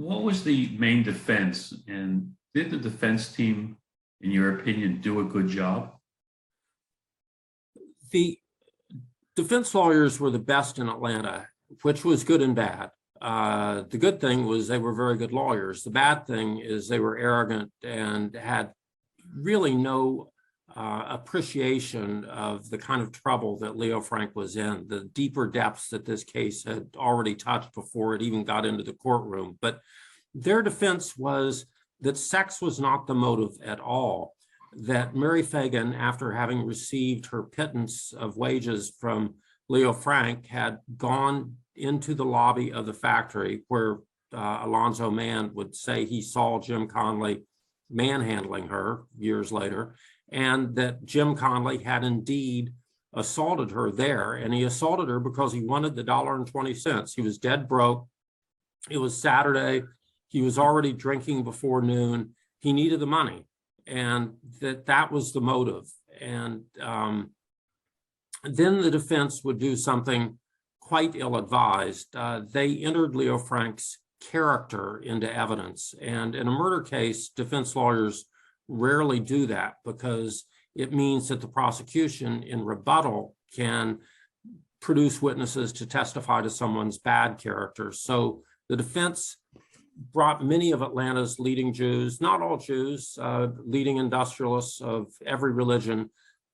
what was the main defense, and did the defense team, in your opinion, do a good job? The defense lawyers were the best in Atlanta, which was good and bad. The good thing was they were very good lawyers. The bad thing is they were arrogant and had really no appreciation of the kind of trouble that Leo Frank was in, the deeper depths that this case had already touched before it even got into the courtroom. But their defense was that sex was not the motive at all, that Mary Phagan, after having received her pittance of wages from Leo Frank, had gone into the lobby of the factory where Alonzo Mann would say he saw Jim Conley manhandling her years later, and that Jim Conley had indeed assaulted her there. And he assaulted her because he wanted the $1.20. He was dead broke. It was Saturday. He was already drinking before noon. He needed the money, and that was the motive. And then the defense would do something quite ill-advised. They entered Leo Frank's character into evidence. And in a murder case, defense lawyers rarely do that because it means that the prosecution in rebuttal can produce witnesses to testify to someone's bad character. So the defense brought many of Atlanta's leading Jews, not all Jews, leading industrialists of every religion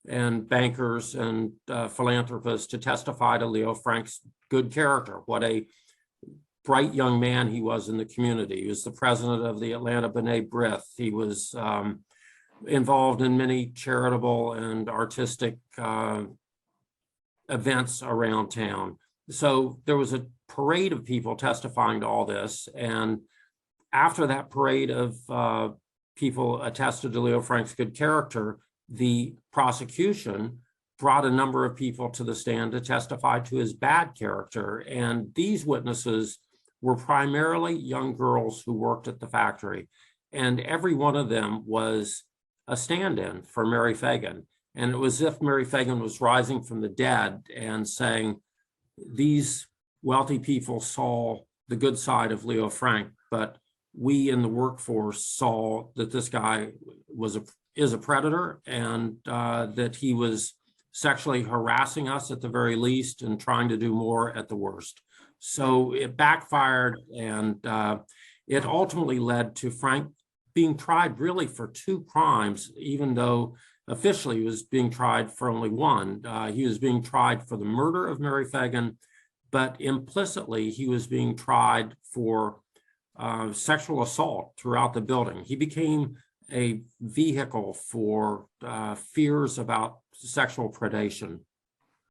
and bankers and philanthropists to testify to Leo Frank's good character, what a bright young man he was in the community. He was the president of the Atlanta B'nai B'rith. He was involved in many charitable and artistic events around town. So there was a parade of people testifying to all this. And after that parade of people attested to Leo Frank's good character, the prosecution brought a number of people to the stand to testify to his bad character. And these witnesses were primarily young girls who worked at the factory. And every one of them was a stand-in for Mary Phagan. And it was as if Mary Phagan was rising from the dead and saying, these wealthy people saw the good side of Leo Frank, but we in the workforce saw that this guy is a predator, and that he was sexually harassing us at the very least and trying to do more at the worst. So it backfired, and it ultimately led to Frank being tried really for 2 crimes, even though officially he was being tried for only one. He was being tried for the murder of Mary Phagan, but implicitly he was being tried for sexual assault throughout the building. He became a vehicle for fears about sexual predation.